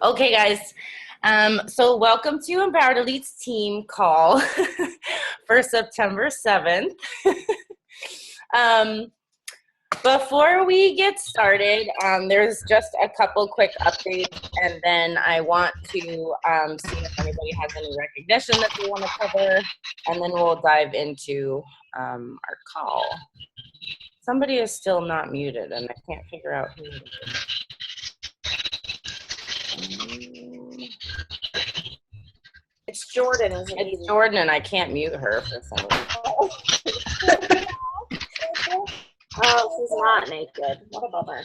Okay, guys. So welcome to Empowered Elite's team call for September 7th. um, Before we get started, there's just a couple quick updates, and then I want to see if anybody has any recognition that they want to cover, and then we'll dive into our call. Somebody is still not muted, and I can't figure out who it is. It's Jordan, isn't it? It's Jordan, and I can't mute her for some reason. Oh, she's not naked. What a bummer.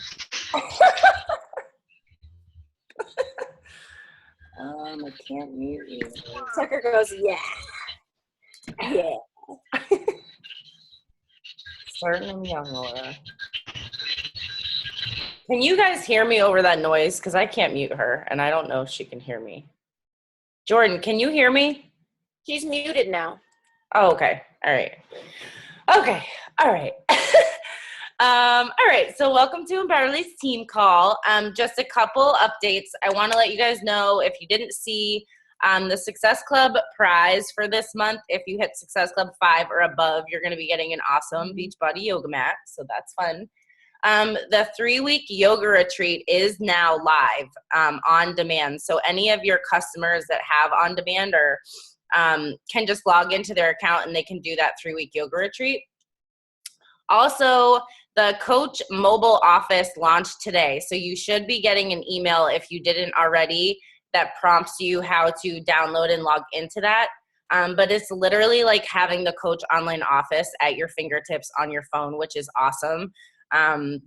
I can't mute you. Tucker goes, yeah. Yeah. Starting and young, Laura. Can you guys hear me over that noise? Because I can't mute her, and I don't know if she can hear me. Jordan, can you hear me? She's muted now. Oh, okay. All right. Okay. All right. All right. So welcome to Empowerly's team call. Just a couple updates. I want to let you guys know, if you didn't see the Success Club prize for this month, if you hit Success Club 5 or above, you're going to be getting an awesome Beachbody yoga mat. So that's fun. The 3-week yoga retreat is now live on demand. So any of your customers that have on demand or can just log into their account and they can do that 3-week yoga retreat. Also, the Coach mobile office launched today. So you should be getting an email, if you didn't already, that prompts you how to download and log into that. But it's literally like having the Coach online office at your fingertips on your phone, which is awesome.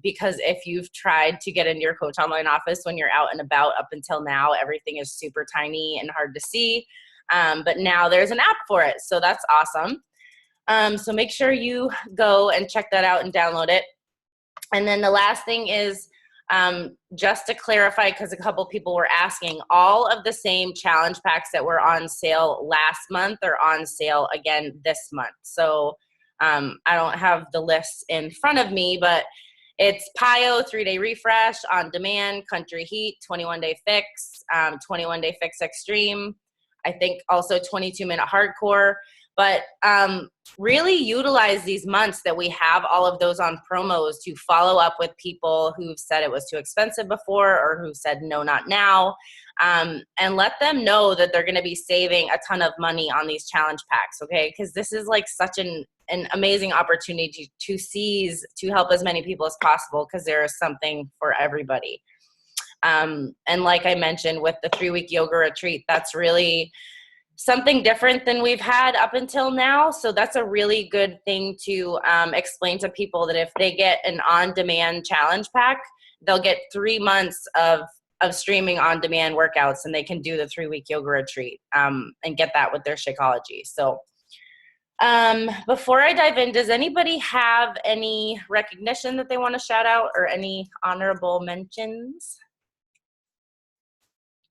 Because if you've tried to get into your Coach online office when you're out and about up until now, everything is super tiny and hard to see. But now there's an app for it. So that's awesome. So make sure you go and check that out and download it. And then the last thing is, just to clarify, because a couple people were asking, all of the same challenge packs that were on sale last month are on sale again this month. So I don't have the list in front of me, but it's PIO 3-day refresh, on demand, country heat, 21-day fix, 21-day fix extreme. I think also 22-minute hardcore. But really utilize these months that we have all of those on promos to follow up with people who've said it was too expensive before or who said no, not now, and let them know that they're going to be saving a ton of money on these challenge packs, okay? Because this is like such an amazing opportunity to seize, to help as many people as possible, because there is something for everybody. And like I mentioned with the 3-week yoga retreat, that's really something different than we've had up until now. So that's a really good thing to explain to people, that if they get an on-demand challenge pack, they'll get 3 months of streaming on-demand workouts, and they can do the 3-week yoga retreat and get that with their Shakeology. So before I dive in, does anybody have any recognition that they want to shout out or any honorable mentions?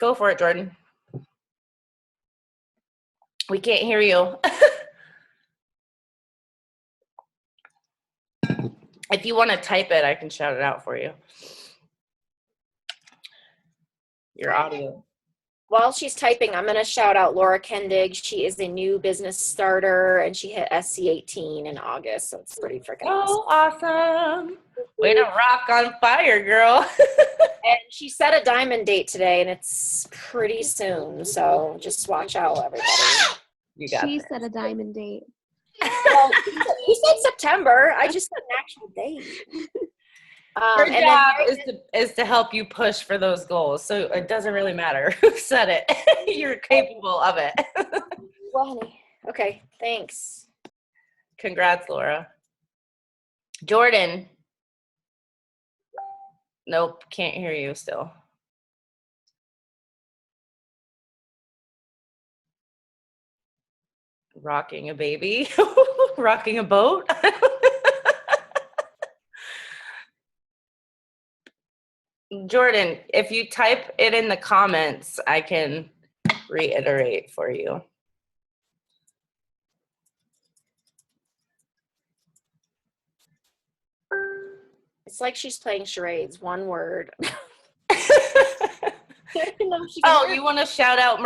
Go for it, Jordan. We can't hear you. If you want to type it, I can shout it out for you. Your audio. While she's typing, I'm going to shout out Laura Kendig. She is a new business starter, and she hit SC18 in August, so it's pretty freaking awesome. Way to rock on fire, girl. And she set a diamond date today, and it's pretty soon, so just watch out, everybody. She set a diamond date. Well, you said September. I just said an actual date. Her job is to help you push for those goals, so it doesn't really matter who said it. You're capable of it. Well, honey. Okay, thanks. Congrats, Laura. Jordan. Nope, can't hear you still. Rocking a baby, rocking a boat. Jordan, if you type it in the comments, I can reiterate for you. It's like she's playing charades, one word. Oh, you want to shout out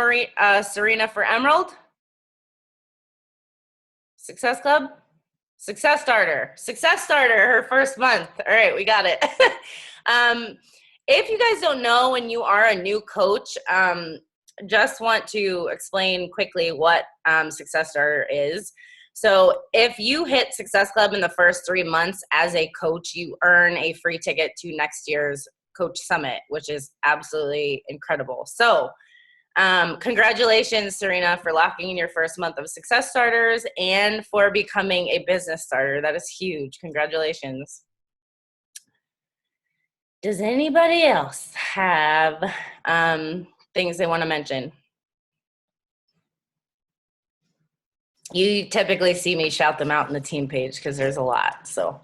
Serena for Emerald? Success Club? Success Starter, her first month. All right, we got it. If you guys don't know and you are a new coach, just want to explain quickly what Success Starter is. So if you hit Success Club in the first 3 months as a coach, you earn a free ticket to next year's Coach Summit, which is absolutely incredible. So congratulations, Serena, for locking in your first month of Success Starters and for becoming a business starter. That is huge. Congratulations. Does anybody else have things they want to mention? You typically see me shout them out in the team page because there's a lot. So,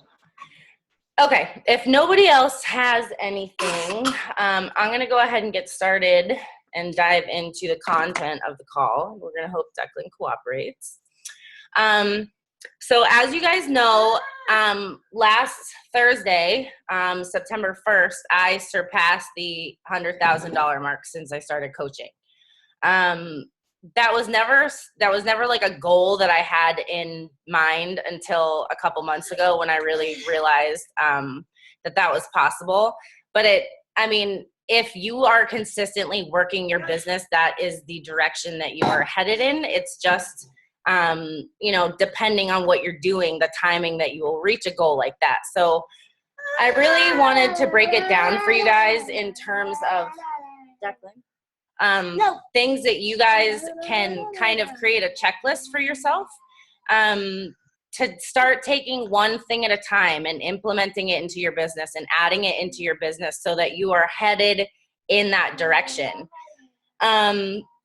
okay, if nobody else has anything, I'm going to go ahead and get started and dive into the content of the call. We're going to hope Declan cooperates. So as you guys know, last Thursday, September 1st, I surpassed the $100,000 mark since I started coaching. That was never like a goal that I had in mind until a couple months ago when I really realized that was possible. But if you are consistently working your business, that is the direction that you are headed in. It's just, depending on what you're doing, the timing that you will reach a goal like that. So I really wanted to break it down for you guys in terms of things that you guys can kind of create a checklist for yourself to start taking one thing at a time and implementing it into your business and adding it into your business so that you are headed in that direction.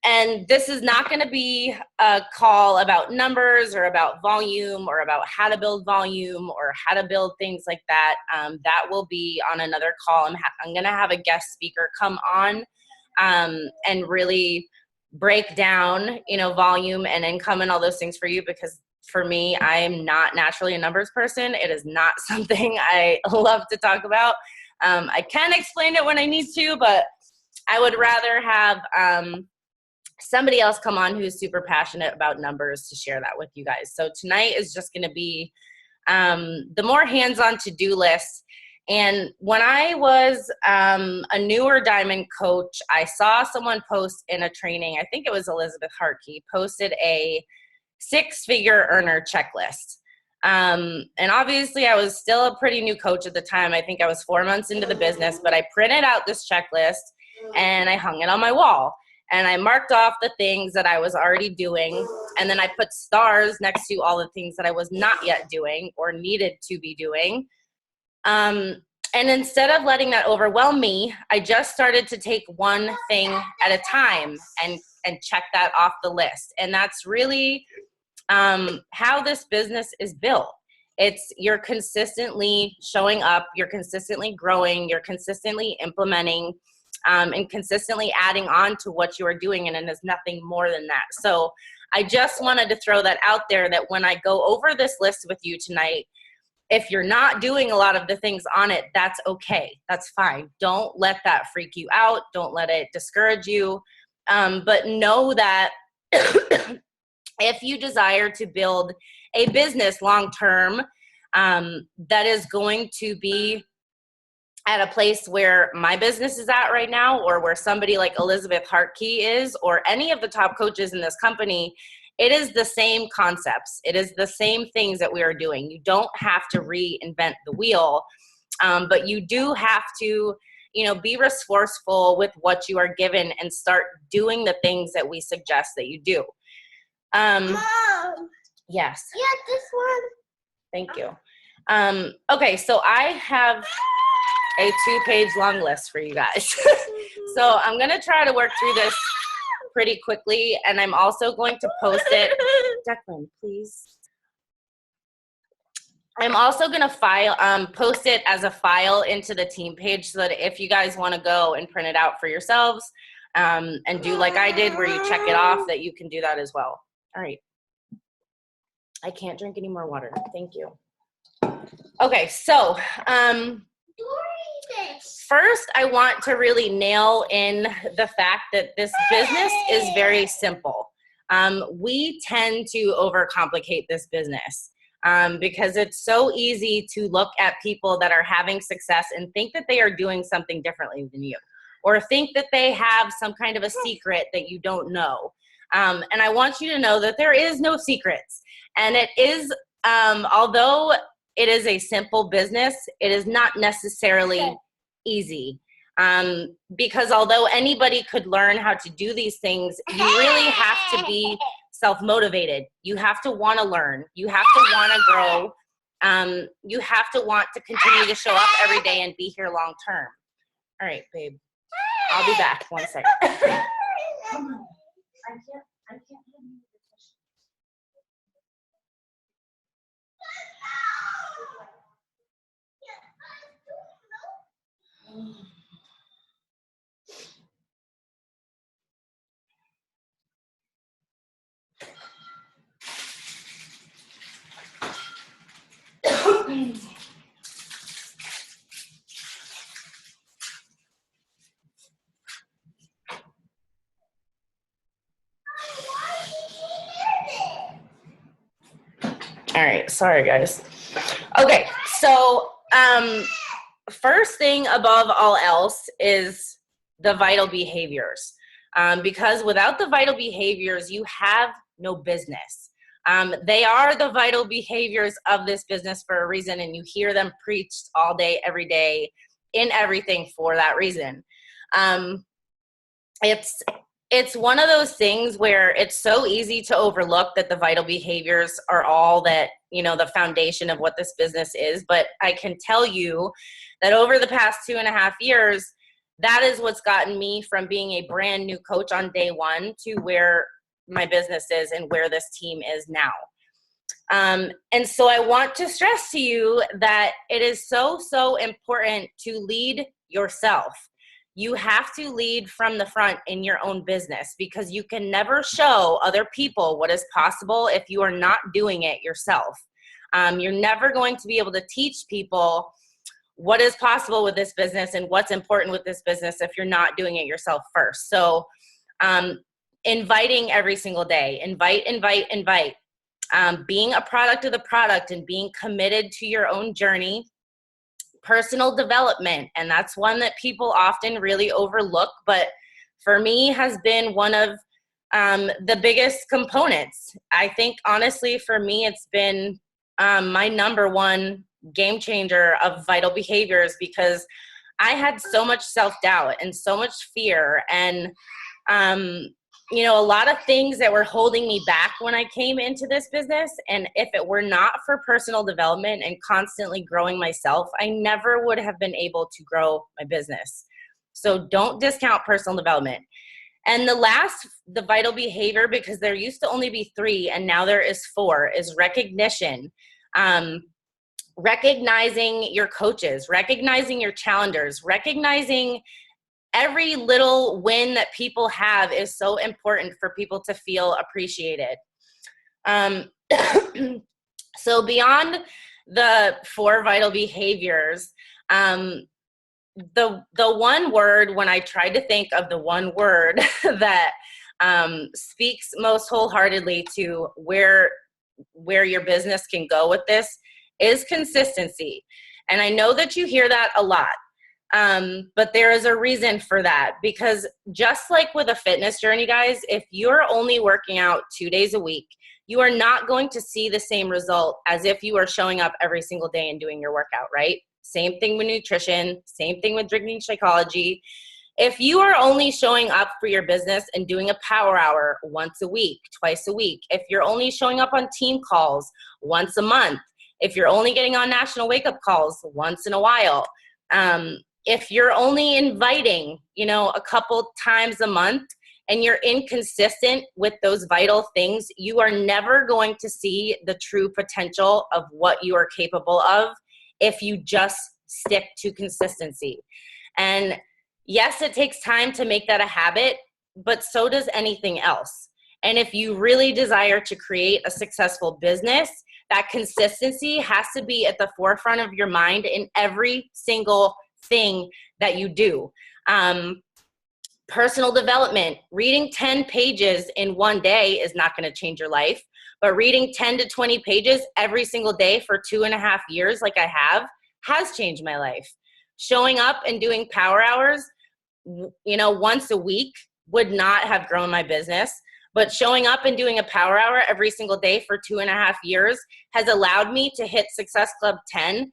And this is not going to be a call about numbers or about volume or about how to build volume or how to build things like that. That will be on another call. I'm going to have a guest speaker come on and really break down, volume and income and all those things for you, because for me, I am not naturally a numbers person. It is not something I love to talk about. I can explain it when I need to, but I would rather have somebody else come on who's super passionate about numbers to share that with you guys. So tonight is just going to be the more hands-on to-do list. And when I was a newer diamond coach, I saw someone post in a training, I think it was Elizabeth Hartkey, posted a 6-figure earner checklist. And obviously I was still a pretty new coach at the time. I think I was 4 months into the business, but I printed out this checklist and I hung it on my wall. And I marked off the things that I was already doing. And then I put stars next to all the things that I was not yet doing or needed to be doing. And instead of letting that overwhelm me, I just started to take one thing at a time and check that off the list. And that's really how this business is built. You're consistently showing up, you're consistently growing, you're consistently implementing, and consistently adding on to what you are doing, and it is nothing more than that. So I just wanted to throw that out there, that when I go over this list with you tonight, if you're not doing a lot of the things on it, that's okay. That's fine. Don't let that freak you out. Don't let it discourage you. But know that if you desire to build a business long-term that is going to be at a place where my business is at right now, or where somebody like Elizabeth Hartkey is, or any of the top coaches in this company, it is the same concepts. It is the same things that we are doing. You don't have to reinvent the wheel, but you do have to, be resourceful with what you are given and start doing the things that we suggest that you do. Mom. Yes. Yeah, this one. Thank you. Okay, so I have a 2-page long list for you guys. So I'm going to try to work through this pretty quickly, and I'm also going to post it. Declan, please. I'm also going to post it as a file into the team page, so that if you guys want to go and print it out for yourselves and do like I did, where you check it off, that you can do that as well. All right. I can't drink any more water. Thank you. Okay, so First, I want to really nail in the fact that this business is very simple. We tend to overcomplicate this business because it's so easy to look at people that are having success and think that they are doing something differently than you, or think that they have some kind of a secret that you don't know. And I want you to know that there is no secrets. And it is, although it is a simple business, it is not necessarily easy. Because although anybody could learn how to do these things, you really have to be self-motivated. You have to want to learn. You have to want to grow. You have to want to continue to show up every day and be here long term. All right, babe. I'll be back. 1 second. Come on. I can't have you. All right, sorry guys. Okay, so first thing above all else is the vital behaviors. Because without the vital behaviors, you have no business. They are the vital behaviors of this business for a reason, and you hear them preached all day, every day, in everything for that reason. It's one of those things where it's so easy to overlook that the vital behaviors are all that, you know, the foundation of what this business is. But I can tell you that over the past 2.5 years, that is what's gotten me from being a brand new coach on day one to where my business is and where this team is now. And so I want to stress to you that it is so, so important to lead yourself. You have to lead from the front in your own business, because you can never show other people what is possible if you are not doing it yourself. You're never going to be able to teach people what is possible with this business and what's important with this business if you're not doing it yourself first. So inviting every single day, invite. Being a product of the product and being committed to your own journey. Personal development, and that's one that people often really overlook, but for me has been one of the biggest components. I think honestly for me it's been my number one game changer of vital behaviors, because I had so much self-doubt and so much fear and you know, a lot of things that were holding me back when I came into this business. And if it were not for personal development and constantly growing myself, I never would have been able to grow my business. So don't discount personal development. And the vital behavior, because there used to only be 3 and now there is 4, is recognition. Recognizing your coaches, recognizing your challengers, recognizing every little win that people have is so important for people to feel appreciated. So beyond the 4 vital behaviors, the one word, when I tried to think of the one word that speaks most wholeheartedly to where your business can go with this, is consistency. And I know that you hear that a lot. But there is a reason for that, because just like with a fitness journey, guys, if you're only working out 2 days a week, you are not going to see the same result as if you are showing up every single day and doing your workout, right? Same thing with nutrition, same thing with drinking Shakeology. If you are only showing up for your business and doing a power hour once a week, twice a week, if you're only showing up on team calls once a month, if you're only getting on national wake-up calls once in a while, if you're only inviting, you know, a couple times a month and you're inconsistent with those vital things, you are never going to see the true potential of what you are capable of if you just stick to consistency. And yes, it takes time to make that a habit, but so does anything else. And if you really desire to create a successful business, that consistency has to be at the forefront of your mind in every single thing that you do. Personal development, reading 10 pages in one day is not going to change your life, but reading 10 to 20 pages every single day for 2.5 years, like I have, has changed my life. Showing up and doing power hours, once a week would not have grown my business, but showing up and doing a power hour every single day for 2.5 years has allowed me to hit Success Club 10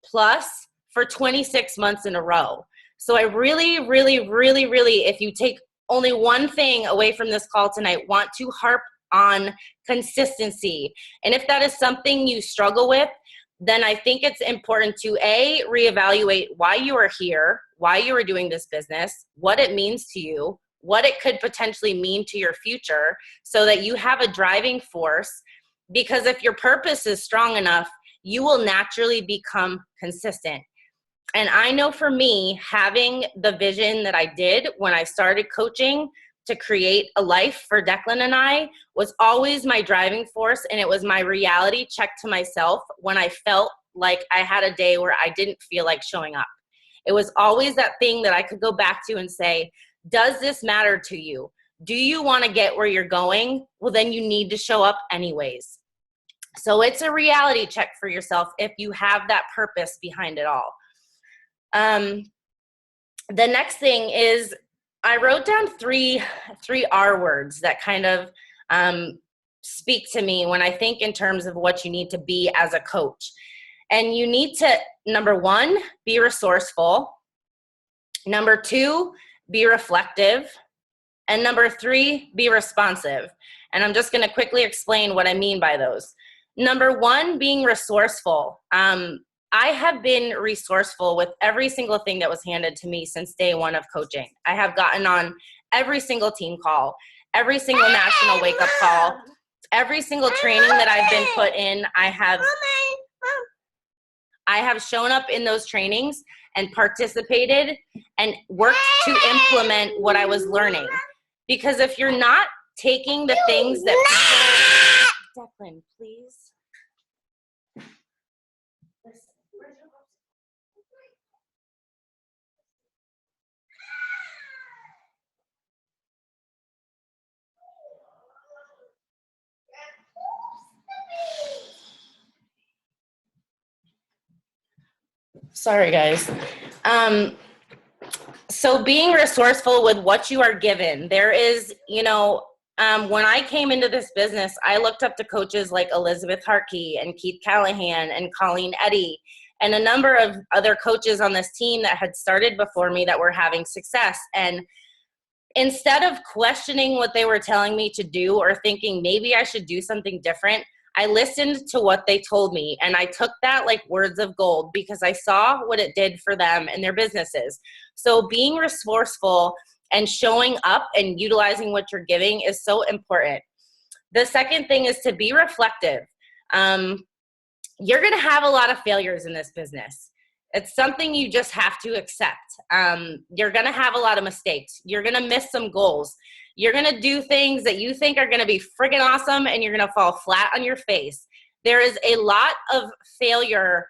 plus for 26 months in a row. So I really, really, really, really, if you take only one thing away from this call tonight, want to harp on consistency. And if that is something you struggle with, then I think it's important to reevaluate why you are here, why you are doing this business, what it means to you, what it could potentially mean to your future, so that you have a driving force. Because if your purpose is strong enough, you will naturally become consistent. And I know for me, having the vision that I did when I started coaching to create a life for Declan and I was always my driving force, and it was my reality check to myself when I felt like I had a day where I didn't feel like showing up. It was always that thing that I could go back to and say, does this matter to you? Do you want to get where you're going? Well, then you need to show up anyways. So it's a reality check for yourself if you have that purpose behind it all. The next thing is I wrote down three R words that kind of speak to me when I think in terms of what you need to be as a coach. And you need to, number one, be resourceful. Number two, be reflective. And number three, be responsive. And I'm just going to quickly explain what I mean by those. Number one, being resourceful. I have been resourceful with every single thing that was handed to me since day one of coaching. I have gotten on every single team call, every single national wake-up call, every single training that I've been put in. I have shown up in those trainings and participated and worked to implement what I was learning. Because if you're not taking the things that people... Declan, please. Sorry, guys. So being resourceful with what you are given. There is, when I came into this business, I looked up to coaches like Elizabeth Harkey and Keith Callahan and Colleen Eddy and a number of other coaches on this team that had started before me that were having success. And instead of questioning what they were telling me to do or thinking maybe I should do something different, I listened to what they told me, and I took that like words of gold because I saw what it did for them and their businesses. So being resourceful and showing up and utilizing what you're giving is so important. The second thing is to be reflective. You're going to have a lot of failures in this business. It's something you just have to accept. You're going to have a lot of mistakes. You're going to miss some goals. You're going to do things that you think are going to be friggin' awesome, and you're going to fall flat on your face. There is a lot of failure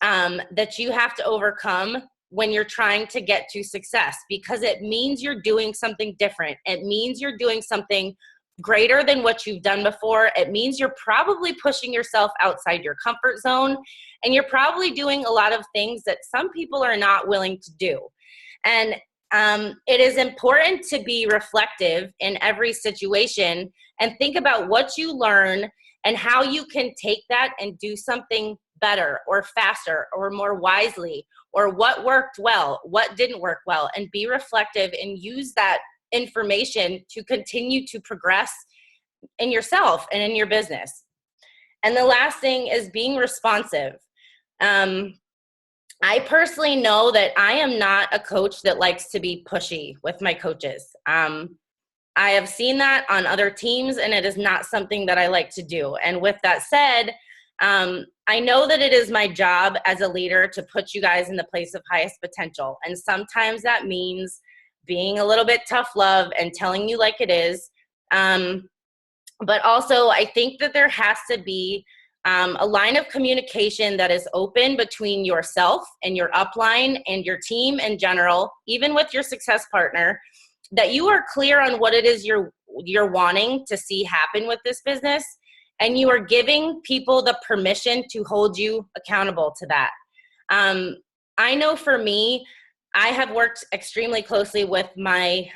that you have to overcome when you're trying to get to success, because it means you're doing something different. It means you're doing something greater than what you've done before. It means you're probably pushing yourself outside your comfort zone, and you're probably doing a lot of things that some people are not willing to do. And it is important to be reflective in every situation and think about what you learn and how you can take that and do something better or faster or more wisely, or what worked well, what didn't work well, and be reflective and use that information to continue to progress in yourself and in your business. And the last thing is being responsive. I personally know that I am not a coach that likes to be pushy with my coaches. I have seen that on other teams, and it is not something that I like to do. And with that said, I know that it is my job as a leader to put you guys in the place of highest potential. And sometimes that means being a little bit tough love and telling you like it is. But also, I think that there has to be a line of communication that is open between yourself and your upline and your team in general, even with your success partner, that you are clear on what it is you're wanting to see happen with this business, and you are giving people the permission to hold you accountable to that. I know for me, I have worked extremely closely with my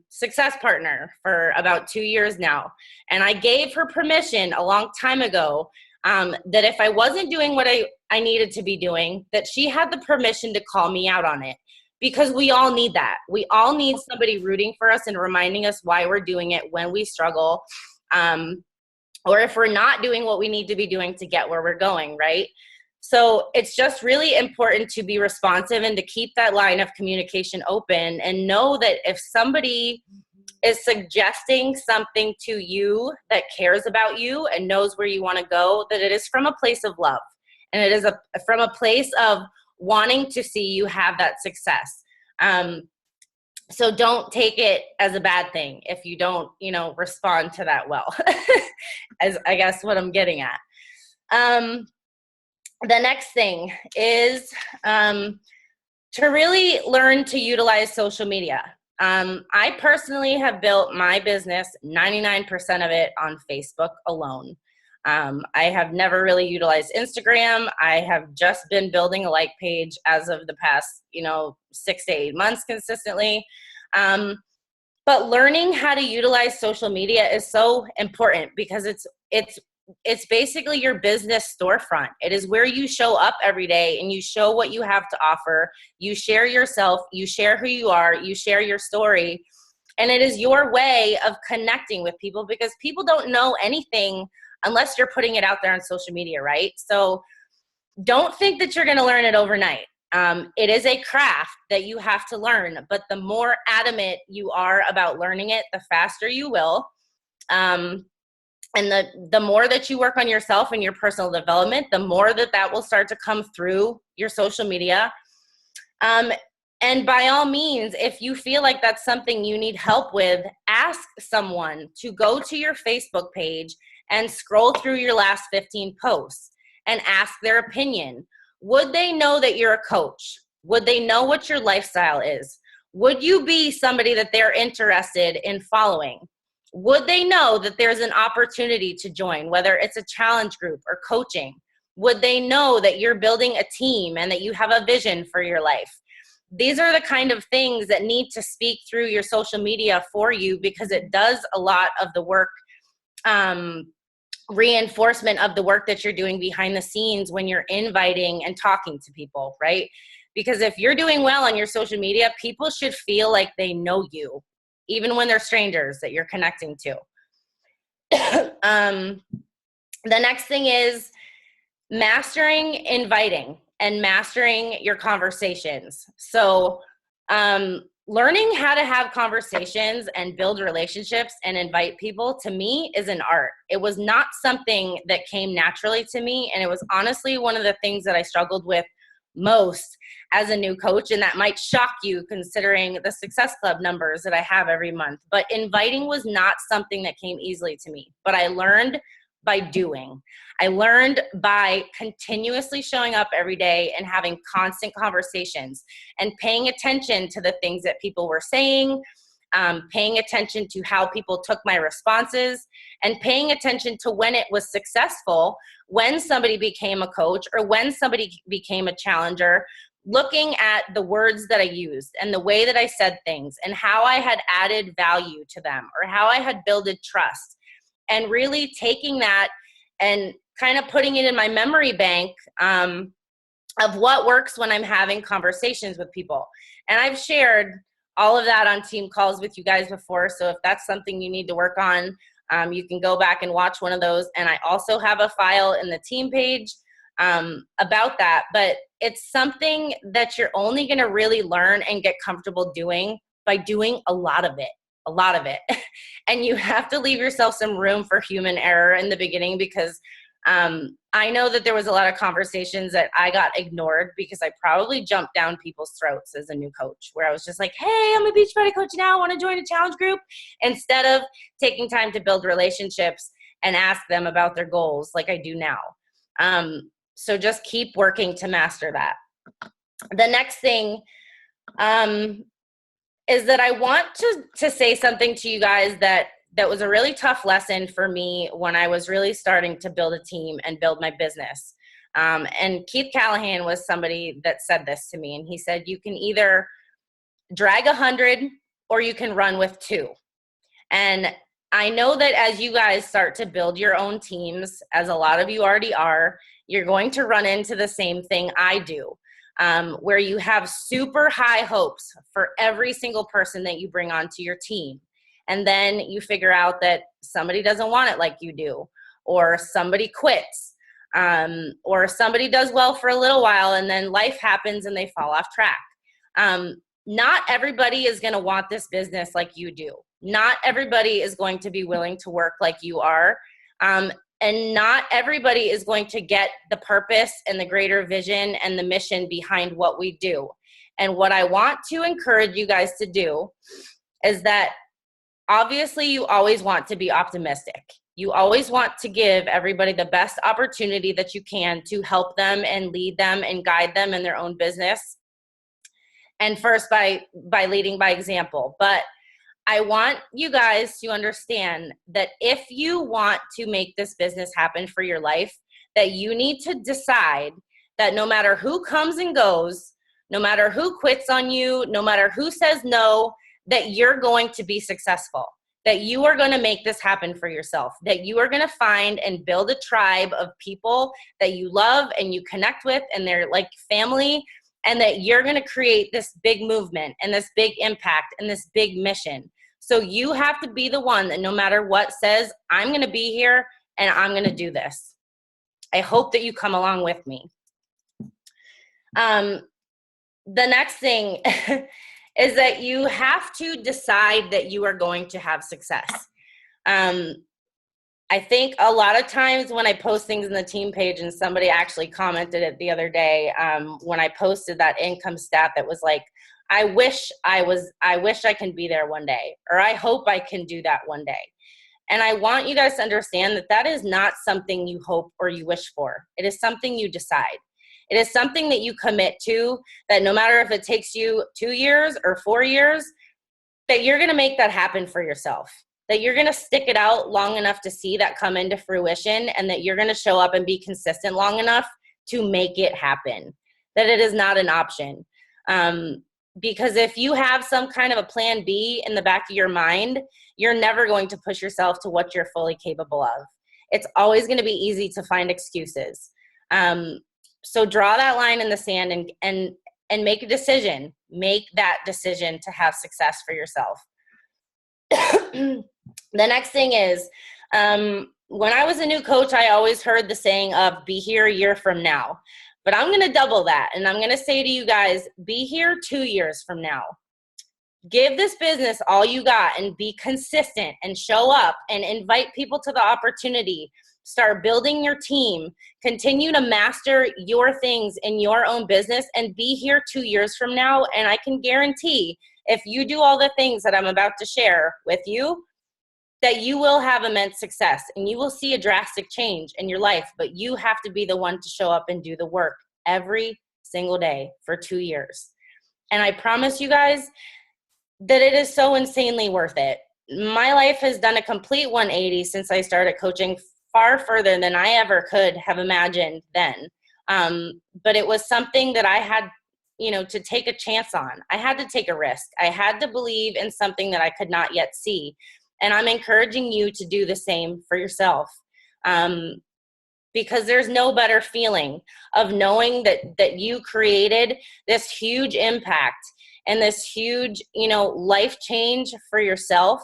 success partner for about 2 years now. And I gave her permission a long time ago that if I wasn't doing what I needed to be doing, that she had the permission to call me out on it. Because we all need that. We all need somebody rooting for us and reminding us why we're doing it when we struggle. Or if we're not doing what we need to be doing to get where we're going, right? So it's just really important to be responsive and to keep that line of communication open, and know that if somebody is suggesting something to you that cares about you and knows where you want to go, that it is from a place of love. And it is from a place of wanting to see you have that success. So don't take it as a bad thing if you don't, respond to that well, as I guess what I'm getting at. The next thing is to really learn to utilize social media. I personally have built my business, 99% of it, on Facebook alone. I have never really utilized Instagram. I have just been building a like page as of the past, 6 to 8 months consistently. But learning how to utilize social media is so important, because it's basically your business storefront. It is where you show up every day and you show what you have to offer. You share yourself, you share who you are, you share your story. And it is your way of connecting with people, because people don't know anything unless you're putting it out there on social media, right? So don't think that you're going to learn it overnight. It is a craft that you have to learn, but the more adamant you are about learning it, the faster you will. And the more that you work on yourself and your personal development, the more that will start to come through your social media. And by all means, if you feel like that's something you need help with, ask someone to go to your Facebook page and scroll through your last 15 posts and ask their opinion. Would they know that you're a coach? Would they know what your lifestyle is? Would you be somebody that they're interested in following? Would they know that there's an opportunity to join, whether it's a challenge group or coaching? Would they know that you're building a team and that you have a vision for your life? These are the kind of things that need to speak through your social media for you, because it does a lot of the work, reinforcement of the work that you're doing behind the scenes when you're inviting and talking to people, right? Because if you're doing well on your social media, people should feel like they know you, even when they're strangers that you're connecting to. The next thing is mastering inviting and mastering your conversations. So learning how to have conversations and build relationships and invite people, to me, is an art. It was not something that came naturally to me, and it was honestly one of the things that I struggled with most as a new coach, and that might shock you considering the Success Club numbers that I have every month. But inviting was not something that came easily to me, but I learned by doing. I learned by continuously showing up every day and having constant conversations and paying attention to the things that people were saying, paying attention to how people took my responses, and paying attention to when it was successful, when somebody became a coach or when somebody became a challenger, looking at the words that I used and the way that I said things and how I had added value to them or how I had builded trust, and really taking that and kind of putting it in my memory bank of what works when I'm having conversations with people. And I've shared all of that on team calls with you guys before. So if that's something you need to work on, you can go back and watch one of those. And I also have a file in the team page about that. But it's something that you're only going to really learn and get comfortable doing by doing a lot of it. And you have to leave yourself some room for human error in the beginning, because I know that there was a lot of conversations that I got ignored because I probably jumped down people's throats as a new coach, where I was just like, hey, I'm a Beachbody coach now, I want to join a challenge group, instead of taking time to build relationships and ask them about their goals like I do now. So just keep working to master that. The next thing is that I want to say something to you guys that was a really tough lesson for me when I was really starting to build a team and build my business. And Keith Callahan was somebody that said this to me, and he said, you can either drag 100 or you can run with 2. And I know that as you guys start to build your own teams, as a lot of you already are, you're going to run into the same thing I do, where you have super high hopes for every single person that you bring onto your team. And then you figure out that somebody doesn't want it like you do, or somebody quits, or somebody does well for a little while and then life happens and they fall off track. Not everybody is going to want this business like you do. Not everybody is going to be willing to work like you are. And not everybody is going to get the purpose and the greater vision and the mission behind what we do. And what I want to encourage you guys to do is that obviously you always want to be optimistic. You always want to give everybody the best opportunity that you can to help them and lead them and guide them in their own business. And first by leading by example. But I want you guys to understand that if you want to make this business happen for your life, that you need to decide that no matter who comes and goes, no matter who quits on you, no matter who says no, that you're going to be successful, that you are going to make this happen for yourself, that you are going to find and build a tribe of people that you love and you connect with and they're like family, and that you're going to create this big movement and this big impact and this big mission. So you have to be the one that no matter what says, I'm going to be here and I'm going to do this. I hope that you come along with me. The next thing is that you have to decide that you are going to have success. I think a lot of times when I post things in the team page, and somebody actually commented it the other day, when I posted that income stat that was like, I wish I can be there one day, or I hope I can do that one day. And I want you guys to understand that that is not something you hope or you wish for. It is something you decide. It is something that you commit to, that no matter if it takes you 2 years or 4 years, that you're going to make that happen for yourself, that you're going to stick it out long enough to see that come into fruition, and that you're going to show up and be consistent long enough to make it happen, that it is not an option. Because if you have some kind of a plan B in the back of your mind, you're never going to push yourself to what you're fully capable of. It's always going to be easy to find excuses. So draw that line in the sand and make a decision. Make that decision to have success for yourself. The next thing is, when I was a new coach, I always heard the saying of be here a year from now. But I'm going to double that, and I'm going to say to you guys, be here 2 years from now. Give this business all you got and be consistent and show up and invite people to the opportunity. Start building your team. Continue to master your things in your own business and be here 2 years from now. And I can guarantee if you do all the things that I'm about to share with you, that you will have immense success and you will see a drastic change in your life, but you have to be the one to show up and do the work every single day for 2 years. And I promise you guys that it is so insanely worth it. My life has done a complete 180 since I started coaching, far further than I ever could have imagined then. But it was something that I had, to take a chance on. I had to take a risk. I had to believe in something that I could not yet see. And I'm encouraging you to do the same for yourself, because there's no better feeling of knowing that you created this huge impact and this huge, life change for yourself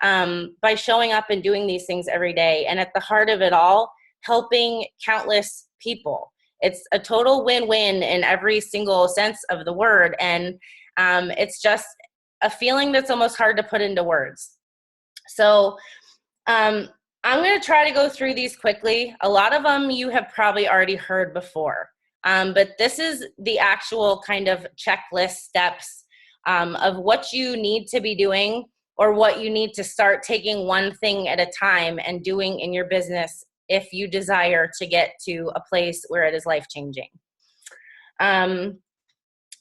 by showing up and doing these things every day. And at the heart of it all, helping countless people. It's a total win-win in every single sense of the word. And it's just a feeling that's almost hard to put into words. So I'm going to try to go through these quickly. A lot of them you have probably already heard before, but this is the actual kind of checklist steps of what you need to be doing or what you need to start taking one thing at a time and doing in your business if you desire to get to a place where it is life-changing.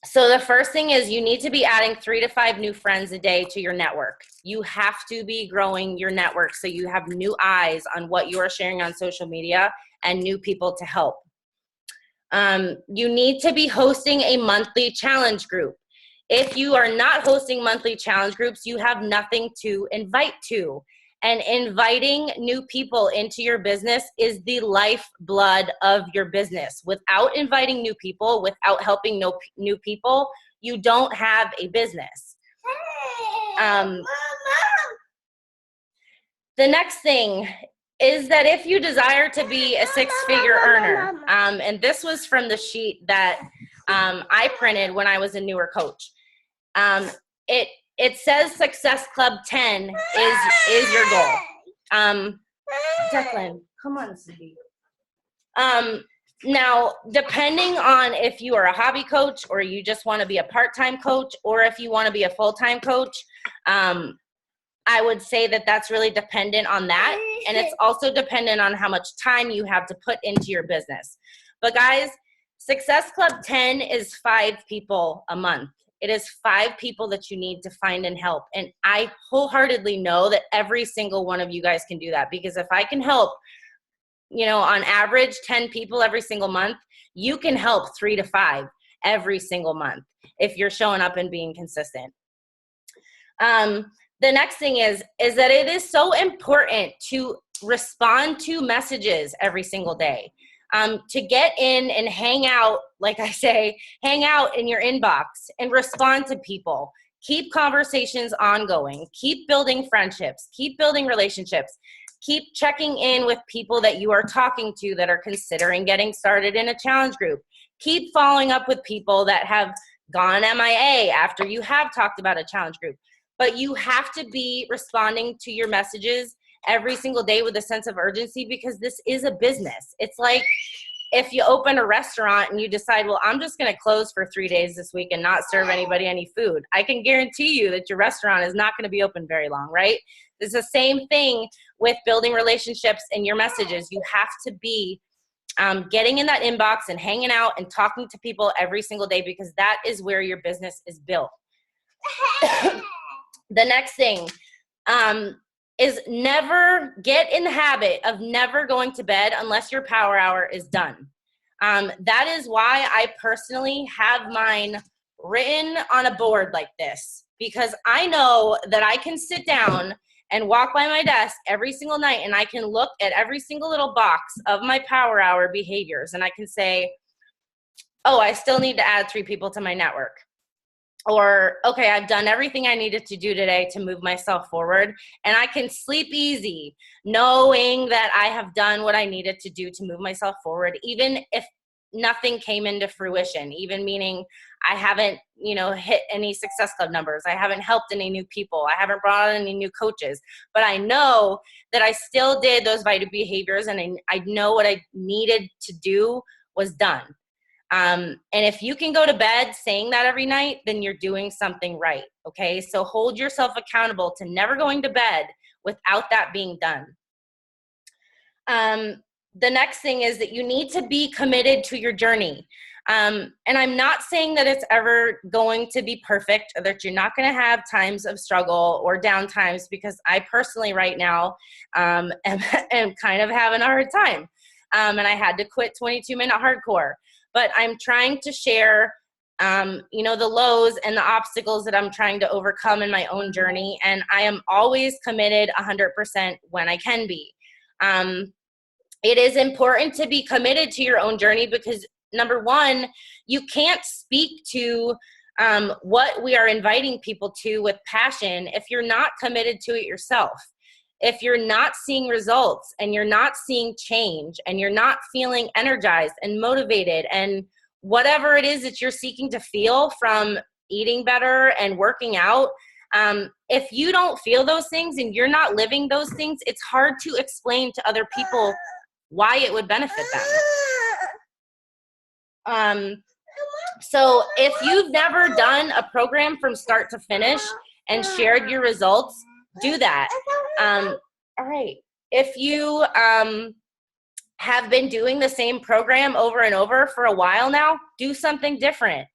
So the first thing is you need to be adding 3 to 5 new friends a day to your network. You have to be growing your network so you have new eyes on what you are sharing on social media and new people to help. You need to be hosting a monthly challenge group. If you are not hosting monthly challenge groups, you have nothing to invite to. And inviting new people into your business is the lifeblood of your business. Without inviting new people, without helping new people, you don't have a business. The next thing is that if you desire to be a 6-figure earner, and this was from the sheet that I printed when I was a newer coach, it says Success Club 10 is your goal. Declan, come on, sweetie. Now, depending on if you are a hobby coach or you just want to be a part-time coach or if you want to be a full-time coach, I would say that that's really dependent on that. And it's also dependent on how much time you have to put into your business. But guys, Success Club 10 is 5 people a month. It is 5 people that you need to find and help. And I wholeheartedly know that every single one of you guys can do that, because if I can help, on average 10 people every single month, you can help 3 to 5 every single month if you're showing up and being consistent. The next thing is that it is so important to respond to messages every single day. To get in and hang out, like I say, hang out in your inbox and respond to people. Keep conversations ongoing. Keep building friendships. Keep building relationships. Keep checking in with people that you are talking to that are considering getting started in a challenge group. Keep following up with people that have gone MIA after you have talked about a challenge group. But you have to be responding to your messages every single day with a sense of urgency, because this is a business. It's like if you open a restaurant and you decide, well, I'm just going to close for 3 days this week and not serve anybody any food. I can guarantee you that your restaurant is not going to be open very long, right? It's the same thing with building relationships and your messages. You have to be getting in that inbox and hanging out and talking to people every single day, because that is where your business is built. The next thing is never get in the habit of never going to bed unless your power hour is done. That is why I personally have mine written on a board like this, because I know that I can sit down and walk by my desk every single night and I can look at every single little box of my power hour behaviors and I can say, oh, I still need to add 3 people to my network. Or, okay, I've done everything I needed to do today to move myself forward, and I can sleep easy knowing that I have done what I needed to do to move myself forward, even if nothing came into fruition, even meaning I haven't, hit any Success Club numbers. I haven't helped any new people. I haven't brought on any new coaches, but I know that I still did those vital behaviors, and I know what I needed to do was done. And if you can go to bed saying that every night, then you're doing something right. Okay. So hold yourself accountable to never going to bed without that being done. The next thing is that you need to be committed to your journey. And I'm not saying that it's ever going to be perfect or that you're not going to have times of struggle or down times, because I personally right now am kind of having a hard time. And I had to quit 22-minute hardcore. But I'm trying to share, the lows and the obstacles that I'm trying to overcome in my own journey. And I am always committed 100% when I can be. It is important to be committed to your own journey because, number one, you can't speak to what we are inviting people to with passion if you're not committed to it yourself. If you're not seeing results and you're not seeing change and you're not feeling energized and motivated and whatever it is that you're seeking to feel from eating better and working out, if you don't feel those things and you're not living those things, it's hard to explain to other people why it would benefit them. So if you've never done a program from start to finish and shared your results, do that. All right. If you have been doing the same program over and over for a while now, do something different.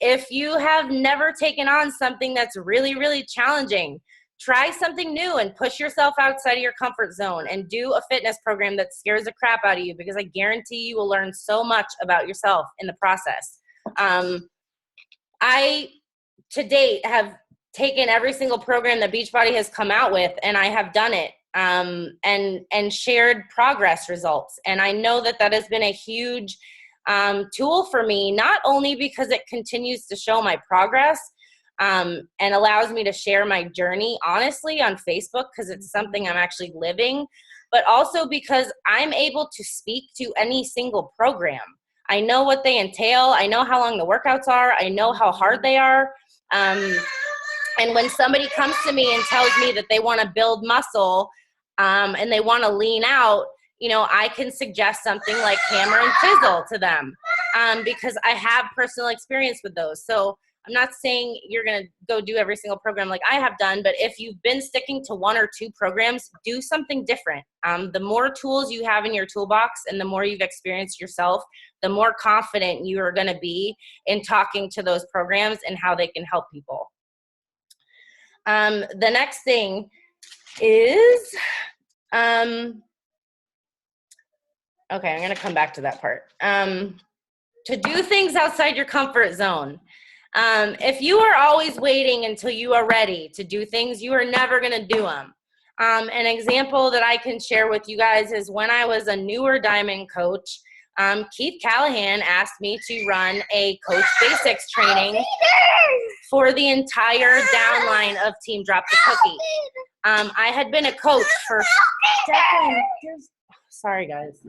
If you have never taken on something that's really, really challenging, try something new and push yourself outside of your comfort zone and do a fitness program that scares the crap out of you, because I guarantee you will learn so much about yourself in the process. I, to date, have taken every single program that Beachbody has come out with, and I have done it and shared progress results. And I know that that has been a huge tool for me, not only because it continues to show my progress and allows me to share my journey honestly on Facebook, because it's something I'm actually living, but also because I'm able to speak to any single program. I know what they entail. I know how long the workouts are. I know how hard they are. And when somebody comes to me and tells me that they want to build muscle and they want to lean out, you know, I can suggest something like hammer and chisel to them because I have personal experience with those. So I'm not saying you're going to go do every single program like I have done, but if you've been sticking to one or two programs, do something different. The more tools you have in your toolbox and the more you've experienced yourself, the more confident you are going to be in talking to those programs and how they can help people. The next thing is, okay, I'm going to come back to that part. To do things outside your comfort zone. If you are always waiting until you are ready to do things, you are never going to do them. An example that I can share with you guys is when I was a newer Diamond coach, Keith Callahan asked me to run a Coach Basics training for the entire downline of Team Drop the Cookie. I had been a coach for sorry guys.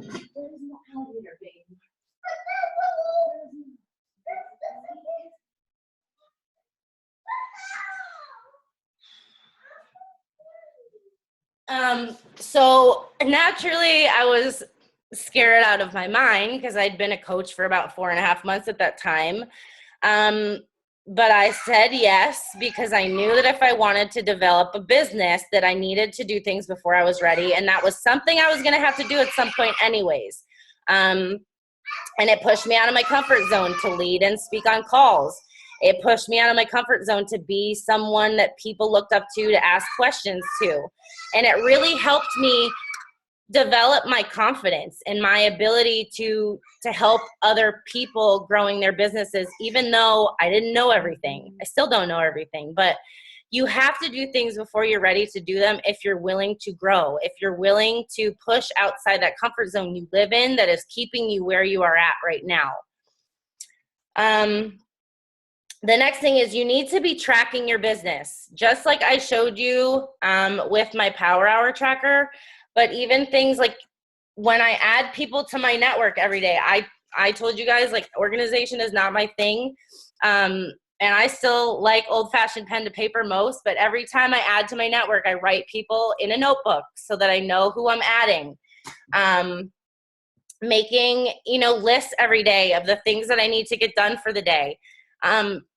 So naturally I was scared out of my mind because I'd been a coach for about 4.5 months at that time. But I said yes, because I knew that if I wanted to develop a business that I needed to do things before I was ready. And that was something I was going to have to do at some point anyways. And it pushed me out of my comfort zone to lead and speak on calls. It pushed me out of my comfort zone to be someone that people looked up to ask questions to. And it really helped me develop my confidence and my ability to help other people growing their businesses, even though I didn't know everything. I still don't know everything, but you have to do things before you're ready to do them if you're willing to grow, if you're willing to push outside that comfort zone you live in that is keeping you where you are at right now. The next thing is you need to be tracking your business, just like I showed you with my Power Hour tracker. But even things like when I add people to my network every day, I told you guys, like, organization is not my thing. And I still like old-fashioned pen to paper most, but every time I add to my network, I write people in a notebook so that I know who I'm adding. Making, lists every day of the things that I need to get done for the day.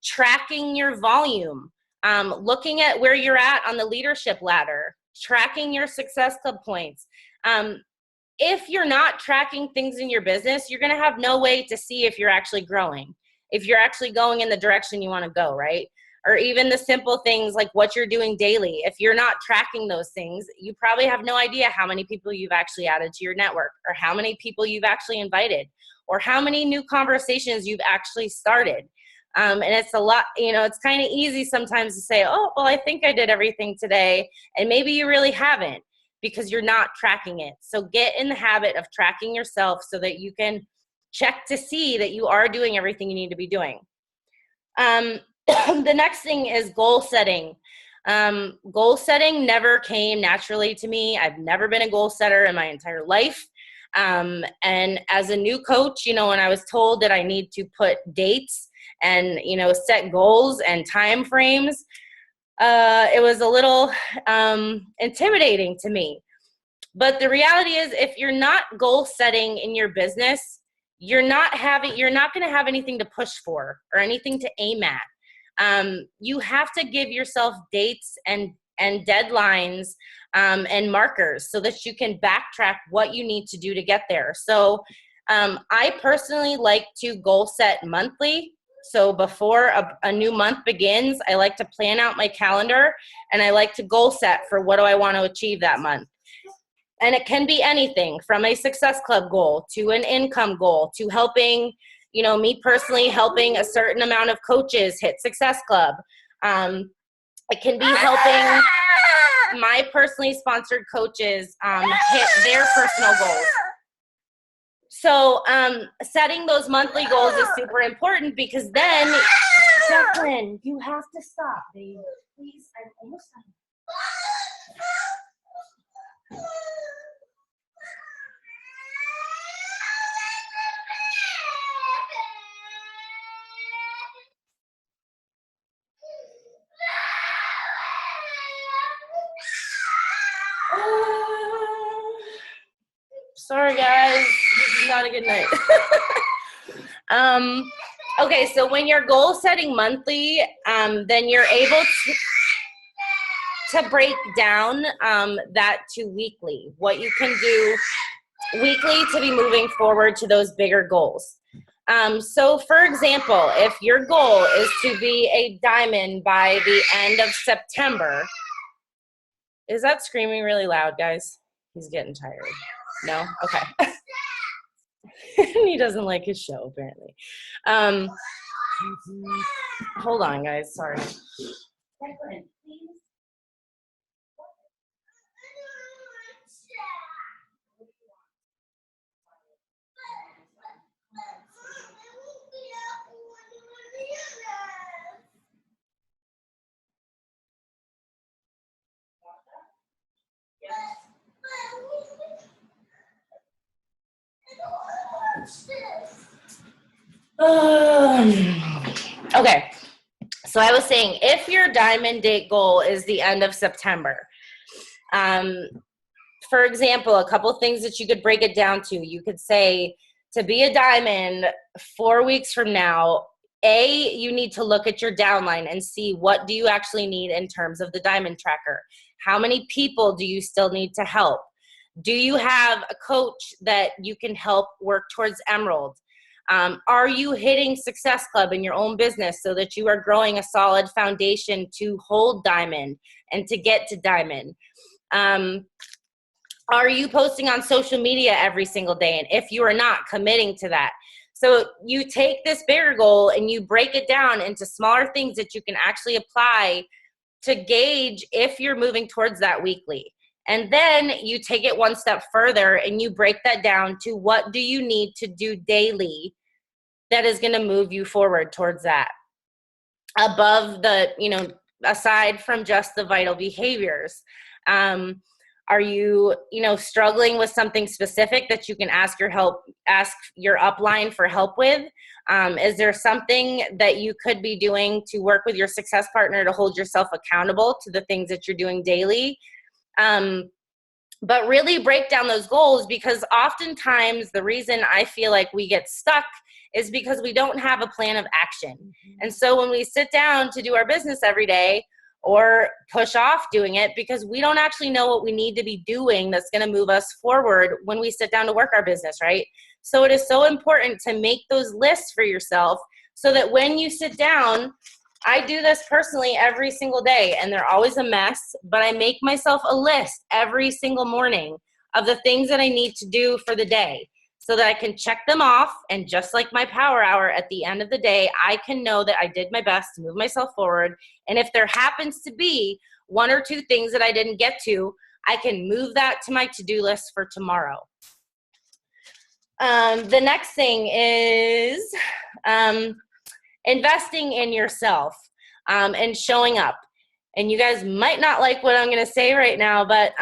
Tracking your volume. Looking at where you're at on the leadership ladder. Tracking your Success Club points. If you're not tracking things in your business, you're going to have no way to see if you're actually growing, if you're actually going in the direction you want to go, right? Or even the simple things like what you're doing daily. If you're not tracking those things, you probably have no idea how many people you've actually added to your network, or how many people you've actually invited, or how many new conversations you've actually started. And it's a lot, it's kind of easy sometimes to say, oh, well, I think I did everything today. And maybe you really haven't, because you're not tracking it. So get in the habit of tracking yourself so that you can check to see that you are doing everything you need to be doing. The next thing is goal setting. Goal setting never came naturally to me. I've never been a goal setter in my entire life. And as a new coach, when I was told that I need to put dates and, set goals and time frames, it was a little intimidating to me. But the reality is, if you're not goal setting in your business, you're not going to have anything to push for or anything to aim at. You have to give yourself dates and and deadlines and markers so that you can backtrack what you need to do to get there. So I personally like to goal set monthly. So before a new month begins, I like to plan out my calendar and I like to goal set for what do I want to achieve that month. And it can be anything from a Success Club goal to an income goal to helping, you know, me personally helping a certain amount of coaches hit Success Club. It can be helping my personally sponsored coaches hit their personal goals. So setting those monthly goals is super important because then, Jacqueline, you have to stop, babe. Please, I'm almost done. Sorry, guys. This is not a good night. Okay, so when you're goal setting monthly, then you're able to break down that to weekly, what you can do weekly to be moving forward to those bigger goals. So for example, if your goal is to be a diamond by the end of September, is that screaming really loud, guys? He's getting tired. No? Okay. He doesn't like his show, apparently. Hold on, guys. Sorry. Okay, so I was saying if your diamond date goal is the end of September, for example, a couple things that you could break it down to, you could say to be a diamond 4 weeks from now, you need to look at your downline and see what do you actually need in terms of the diamond tracker. How many people do you still need to help? Do you have a coach that you can help work towards Emerald? Are you hitting Success Club in your own business so that you are growing a solid foundation to hold diamond and to get to diamond? Are you posting on social media every single day? And if you are not, committing to that. So you take this bigger goal and you break it down into smaller things that you can actually apply to gauge if you're moving towards that weekly. And then you take it one step further and you break that down to what do you need to do daily that is going to move you forward towards that. Above the, aside from just the vital behaviors. Are you, struggling with something specific that you can ask your upline for help with? Is there something that you could be doing to work with your success partner to hold yourself accountable to the things that you're doing daily? But really break down those goals, because oftentimes the reason I feel like we get stuck is because we don't have a plan of action. Mm-hmm. And so when we sit down to do our business every day, or push off doing it because we don't actually know what we need to be doing that's going to move us forward when we sit down to work our business, right? So it is so important to make those lists for yourself so that when you sit down, I do this personally every single day, and they're always a mess, but I make myself a list every single morning of the things that I need to do for the day so that I can check them off. And just like my power hour at the end of the day, I can know that I did my best to move myself forward. And if there happens to be one or two things that I didn't get to, I can move that to my to-do list for tomorrow. The next thing is investing in yourself and showing up. And you guys might not like what I'm going to say right now, but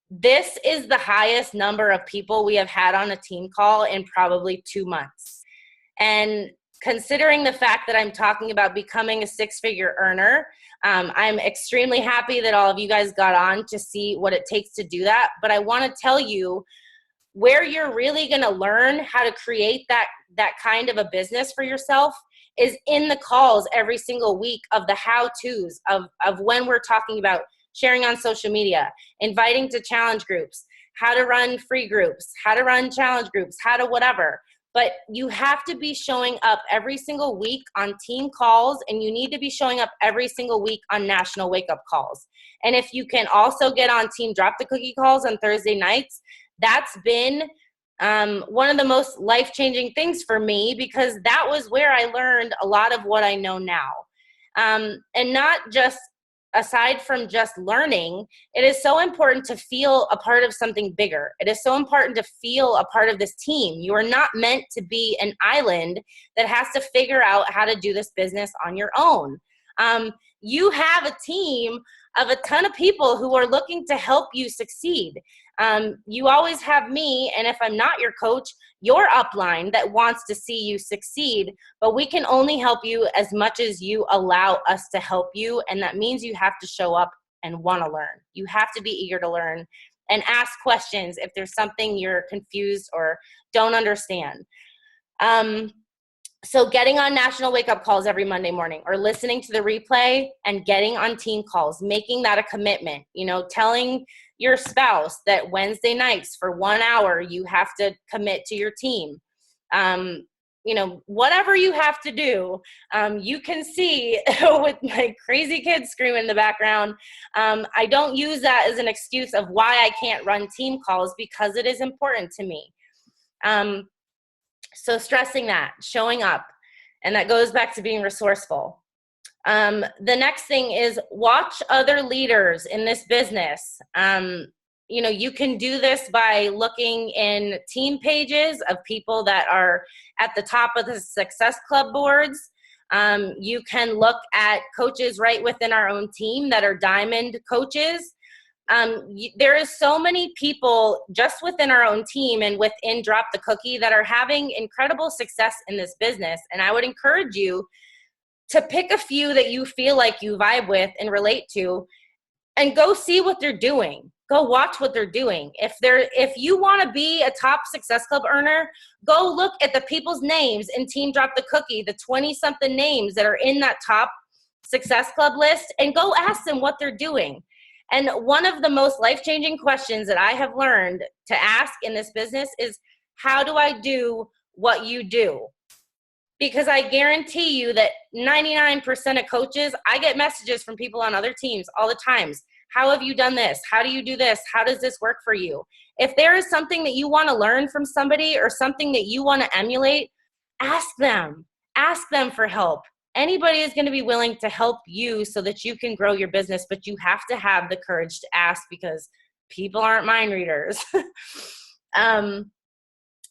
this is the highest number of people we have had on a team call in probably 2 months. And considering the fact that I'm talking about becoming a six-figure earner, I'm extremely happy that all of you guys got on to see what it takes to do that. But I want to tell you where you're really going to learn how to create that kind of a business for yourself is in the calls every single week of the how-tos of when we're talking about sharing on social media, inviting to challenge groups, how to run free groups, how to run challenge groups, how to whatever. But you have to be showing up every single week on team calls, and you need to be showing up every single week on national wake-up calls. And if you can also get on team drop the cookie calls on Thursday nights, that's been one of the most life-changing things for me, because that was where I learned a lot of what I know now. And not just, aside from just learning, it is so important to feel a part of something bigger. It is so important to feel a part of this team. You are not meant to be an island that has to figure out how to do this business on your own. You have a team of a ton of people who are looking to help you succeed. You always have me, and if I'm not your coach, your upline that wants to see you succeed, but we can only help you as much as you allow us to help you, and that means you have to show up and want to learn. You have to be eager to learn and ask questions if there's something you're confused or don't understand. So getting on national wake-up calls every Monday morning, or listening to the replay and getting on team calls, making that a commitment, telling your spouse that Wednesday nights for 1 hour, you have to commit to your team. Whatever you have to do, you can see with my crazy kids screaming in the background, I don't use that as an excuse of why I can't run team calls, because it is important to me. So stressing that, showing up, and that goes back to being resourceful. The next thing is watch other leaders in this business. You can do this by looking in team pages of people that are at the top of the Success Club boards. You can look at coaches right within our own team that are diamond coaches. There is so many people just within our own team and within Drop the Cookie that are having incredible success in this business. And I would encourage you to pick a few that you feel like you vibe with and relate to, and go see what they're doing. Go watch what they're doing. If you want to be a top Success Club earner, go look at the people's names in Team Drop the Cookie, the 20-something names that are in that top Success Club list, and go ask them what they're doing. And one of the most life-changing questions that I have learned to ask in this business is, how do I do what you do? Because I guarantee you that 99% of coaches, I get messages from people on other teams all the times. How have you done this? How do you do this? How does this work for you? If there is something that you want to learn from somebody or something that you want to emulate, ask them. Ask them for help. Anybody is going to be willing to help you so that you can grow your business, but you have to have the courage to ask, because people aren't mind readers. The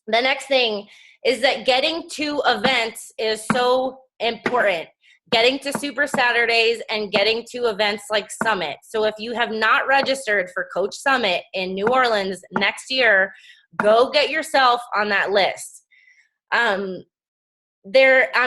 next thing is that getting to events is so important. Getting to Super Saturdays and getting to events like Summit. So if you have not registered for Coach Summit in New Orleans next year, go get yourself on that list. I'm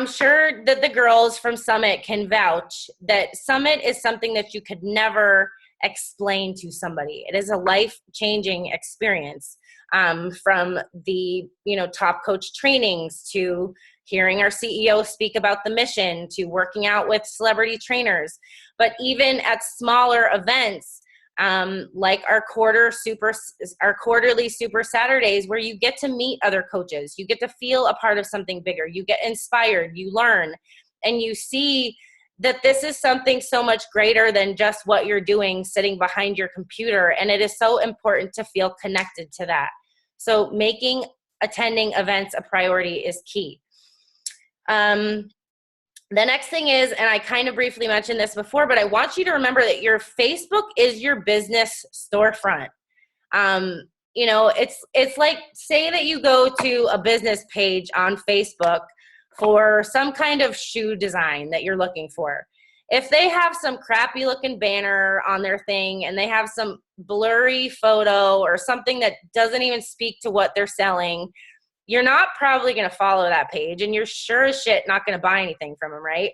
sure that the girls from Summit can vouch that Summit is something that you could never explain to somebody. It is a life-changing experience, from the top coach trainings to hearing our CEO speak about the mission to working out with celebrity trainers. But even at smaller events, like our quarterly Super Saturdays, where you get to meet other coaches, you get to feel a part of something bigger, you get inspired, you learn, and you see that this is something so much greater than just what you're doing sitting behind your computer. And it is so important to feel connected to that. So making attending events a priority is key. The next thing is, and I kind of briefly mentioned this before, but I want you to remember that your Facebook is your business storefront. It's like, say that you go to a business page on Facebook for some kind of shoe design that you're looking for. If they have some crappy looking banner on their thing and they have some blurry photo or something that doesn't even speak to what they're selling, you're not probably going to follow that page, and you're sure as shit not going to buy anything from them, right?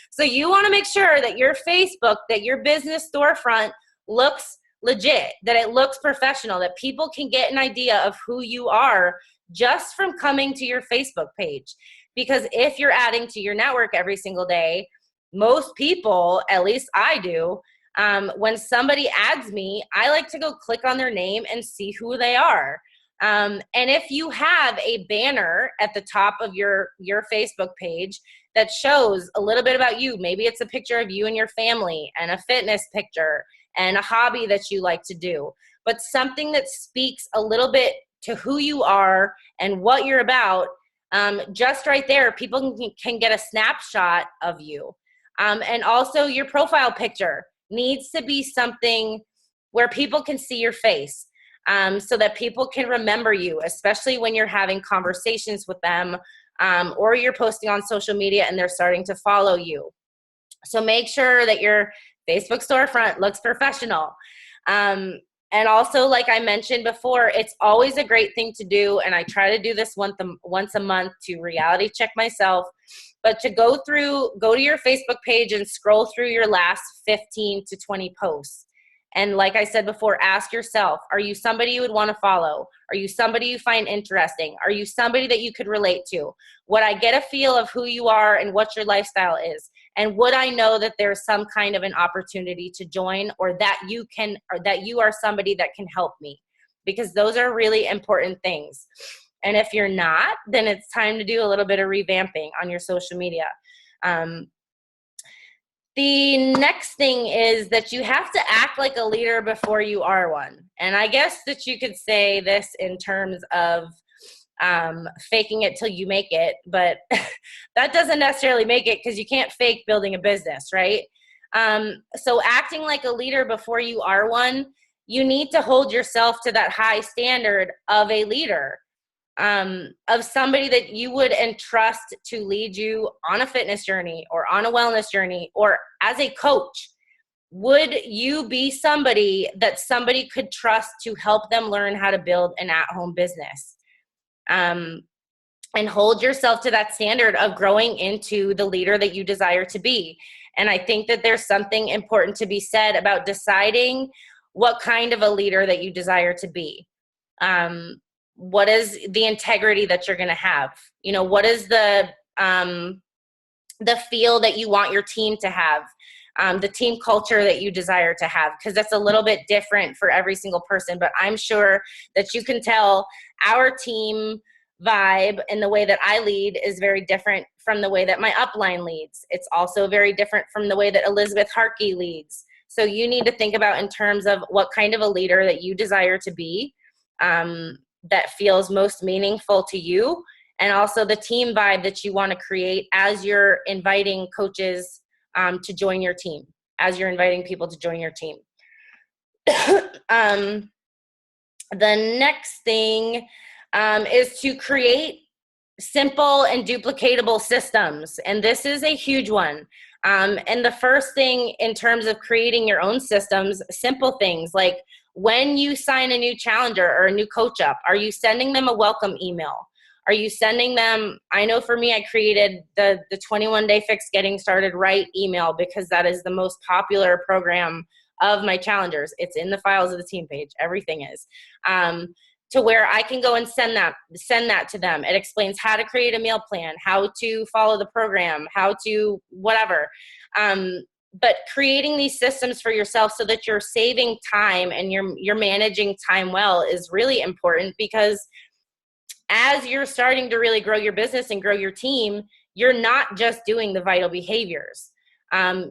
So you want to make sure that your Facebook, that your business storefront looks legit, that it looks professional, that people can get an idea of who you are just from coming to your Facebook page. Because if you're adding to your network every single day, most people, at least I do, When somebody adds me, I like to go click on their name and see who they are. And if you have a banner at the top of your Facebook page that shows a little bit about you, maybe it's a picture of you and your family and a fitness picture and a hobby that you like to do, but something that speaks a little bit to who you are and what you're about, just right there, people can get a snapshot of you. And also your profile picture needs to be something where people can see your face, so that people can remember you, especially when you're having conversations with them, or you're posting on social media and they're starting to follow you. So make sure that your Facebook storefront looks professional. And also, like I mentioned before, it's always a great thing to do, and I try to do this once a month to reality check myself, but to go to your Facebook page and scroll through your last 15 to 20 posts. And like I said before, ask yourself, are you somebody you would want to follow? Are you somebody you find interesting? Are you somebody that you could relate to? Would I get a feel of who you are and what your lifestyle is? And would I know that there's some kind of an opportunity to join, or that you are somebody that can help me? Because those are really important things. And if you're not, then it's time to do a little bit of revamping on your social media. The next thing is that you have to act like a leader before you are one. And I guess that you could say this in terms of faking it till you make it, but that doesn't necessarily make it, because you can't fake building a business, right? So acting like a leader before you are one, you need to hold yourself to that high standard of a leader, of somebody that you would entrust to lead you on a fitness journey or on a wellness journey, or as a coach. Would you be somebody that somebody could trust to help them learn how to build an at-home business? And hold yourself to that standard of growing into the leader that you desire to be. And I think that there's something important to be said about deciding what kind of a leader that you desire to be. What is the integrity that you're going to have? What is the feel that you want your team to have? The team culture that you desire to have, because that's a little bit different for every single person. But I'm sure that you can tell our team vibe and the way that I lead is very different from the way that my upline leads. It's also very different from the way that Elizabeth Harkey leads. So you need to think about in terms of what kind of a leader that you desire to be, that feels most meaningful to you, and also the team vibe that you want to create as you're inviting coaches to join your team, as you're inviting people to join your team. The next thing is to create simple and duplicatable systems. And this is a huge one. And the first thing in terms of creating your own systems, simple things like when you sign a new challenger or a new coach up, are you sending them a welcome email? Are you sending them, I know for me, I created the 21-day fix getting started right email, because that is the most popular program of my challengers. It's in the files of the team page. Everything is. To where I can go and send that to them. It explains how to create a meal plan, how to follow the program, how to whatever. But creating these systems for yourself so that you're saving time and you're managing time well is really important, because as you're starting to really grow your business and grow your team, you're not just doing the vital behaviors.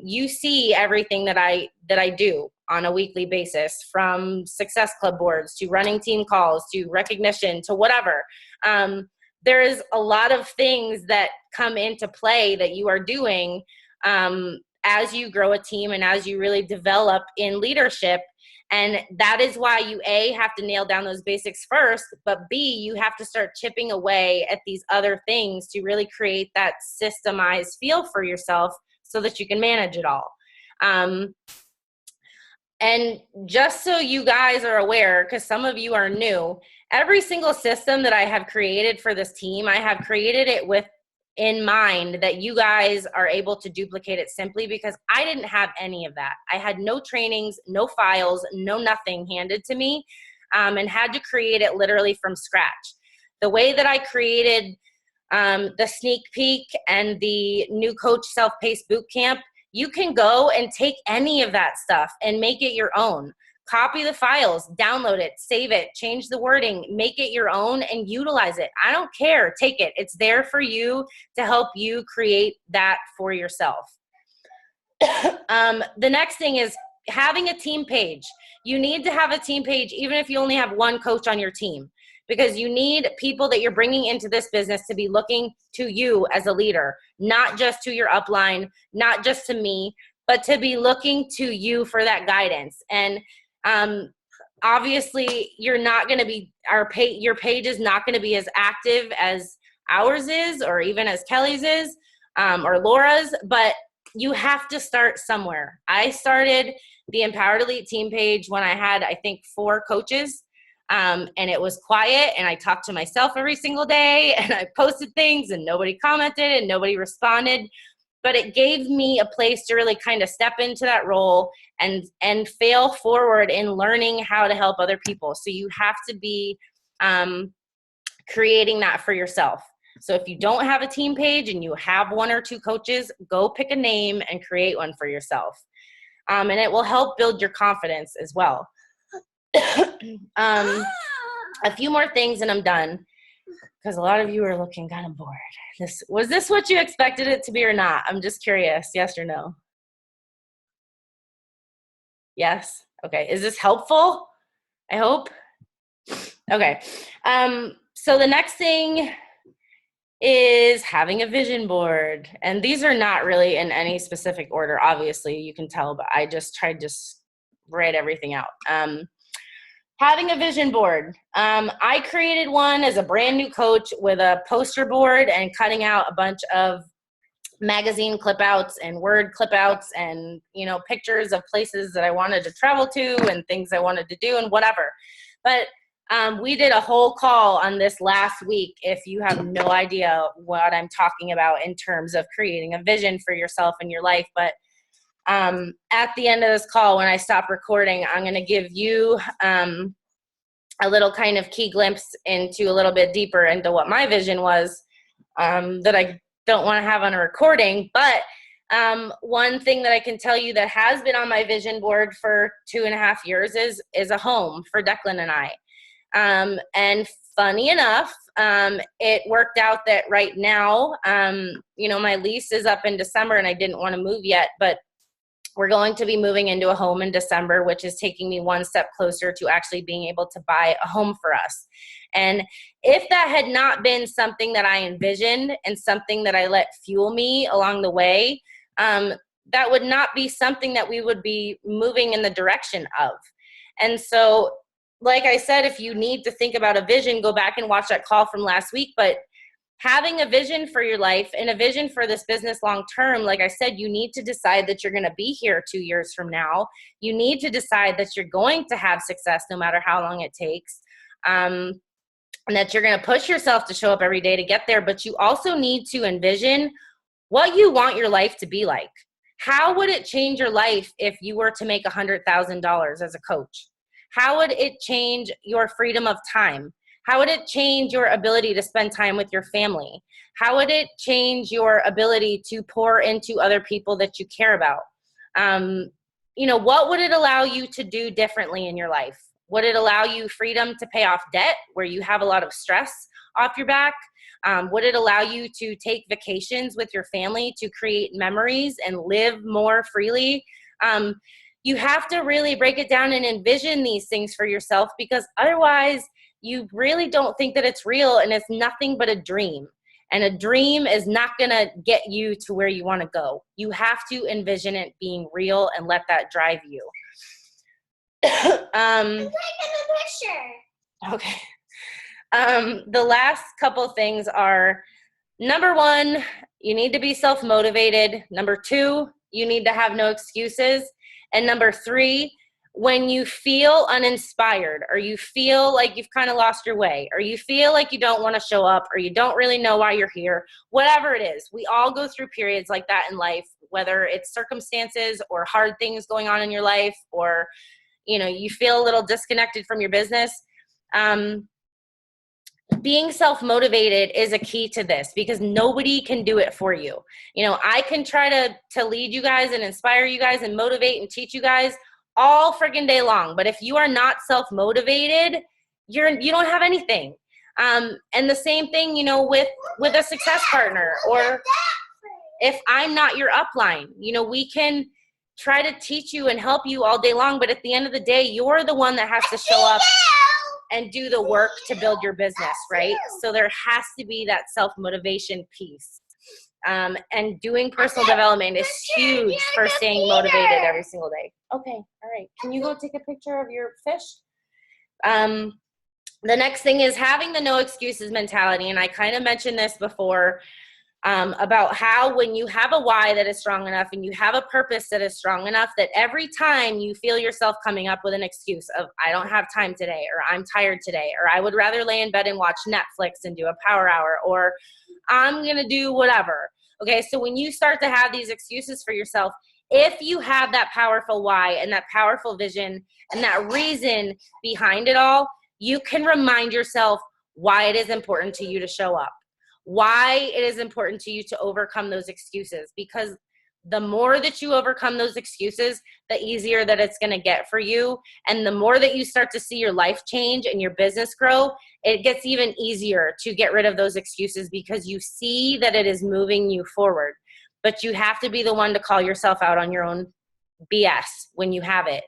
You see everything that I do on a weekly basis, from success club boards to running team calls to recognition to whatever. There is a lot of things that come into play that you are doing as you grow a team and as you really develop in leadership. And that is why you, A, have to nail down those basics first, but B, you have to start chipping away at these other things to really create that systemized feel for yourself so that you can manage it all. And just so you guys are aware, because some of you are new, every single system that I have created for this team, I have created it with in mind that you guys are able to duplicate it, simply because I didn't have any of that. I had no trainings, no files, no nothing handed to me, and had to create it literally from scratch. The way that I created the sneak peek and the new coach self-paced boot camp, You can go and take any of that stuff and make it your own. Copy the files, download it, save it, change the wording, make it your own, and utilize it. I don't care. Take it. It's there for you to help you create that for yourself. The next thing is having a team page. You need to have a team page, even if you only have one coach on your team, because you need people that you're bringing into this business to be looking to you as a leader, not just to your upline, not just to me, but to be looking to you for that guidance. And obviously, you're not going to be, your page is not going to be as active as ours is, or even as Kelly's is, or Laura's, but you have to start somewhere. I started the Empowered Elite team page when I had, I think, 4 coaches, and it was quiet, and I talked to myself every single day, and I posted things, and nobody commented, and nobody responded, but it gave me a place to really kind of step into that role and fail forward in learning how to help other people. So you have to be creating that for yourself. So if you don't have a team page and you have 1 or 2 coaches, go pick a name and create one for yourself. And it will help build your confidence as well. A few more things and I'm done, because a lot of you are looking kind of bored. Was this what you expected it to be or not? I'm just curious. Yes or no? Yes? Okay. Is this helpful? I hope. Okay. So the next thing is having a vision board. And these are not really in any specific order, obviously, you can tell, but I just tried to write everything out. Having a vision board. I created one as a brand new coach with a poster board and cutting out a bunch of magazine clip outs and word clip outs and, pictures of places that I wanted to travel to and things I wanted to do and whatever. But we did a whole call on this last week if you have no idea what I'm talking about in terms of creating a vision for yourself and your life. But at the end of this call, when I stop recording, I'm going to give you a little kind of key glimpse into a little bit deeper into what my vision was that I don't want to have on a recording. But one thing that I can tell you that has been on my vision board for 2.5 years is a home for Declan and I. And funny enough, it worked out that right now, my lease is up in December and I didn't want to move yet, but we're going to be moving into a home in December, which is taking me one step closer to actually being able to buy a home for us. And if that had not been something that I envisioned and something that I let fuel me along the way, that would not be something that we would be moving in the direction of. And so, like I said, if you need to think about a vision, go back and watch that call from last week. But having a vision for your life and a vision for this business long term, like I said, you need to decide that you're going to be here 2 years from now. You need to decide that you're going to have success no matter how long it takes, and that you're going to push yourself to show up every day to get there. But you also need to envision what you want your life to be like. How would it change your life if you were to make $100,000 as a coach? How would it change your freedom of time? How would it change your ability to spend time with your family? How would it change your ability to pour into other people that you care about? What would it allow you to do differently in your life? Would it allow you freedom to pay off debt where you have a lot of stress off your back? Would it allow you to take vacations with your family to create memories and live more freely? You have to really break it down and envision these things for yourself, because otherwise you really don't think that it's real and it's nothing but a dream. And a dream is not going to get you to where you want to go. You have to envision it being real and let that drive you. Okay. The last couple things are, number 1, you need to be self-motivated. Number 2, you need to have no excuses. And number 3, when you feel uninspired, or you feel like you've kind of lost your way, or you feel like you don't want to show up, or you don't really know why you're here, whatever it is, we all go through periods like that in life, whether it's circumstances or hard things going on in your life, or, you feel a little disconnected from your business. being self-motivated is a key to this because nobody can do it for you. You know, I can try to lead you guys and inspire you guys and motivate and teach you guys all friggin' day long. But if you are not self-motivated, you don't have anything. And the same thing, you know, with a success partner, or if I'm not your upline, you know, we can try to teach you and help you all day long. But at the end of the day, you're the one that has to show up and do the work to build your business, right? So there has to be that self-motivation piece. And doing personal development is huge for staying motivated every single day. Okay, all right. Can you go take a picture of your fish? The next thing is having the no excuses mentality. And I kind of mentioned this before, about how when you have a why that is strong enough and you have a purpose that is strong enough, that every time you feel yourself coming up with an excuse of, I don't have time today, or I'm tired today, or I would rather lay in bed and watch Netflix and do a power hour, or I'm going to do whatever. Okay, so when you start to have these excuses for yourself, if you have that powerful why and that powerful vision and that reason behind it all, you can remind yourself why it is important to you to show up, why it is important to you to overcome those excuses, because the more that you overcome those excuses, the easier that it's going to get for you. And the more that you start to see your life change and your business grow, it gets even easier to get rid of those excuses because you see that it is moving you forward. But you have to be the one to call yourself out on your own BS when you have it.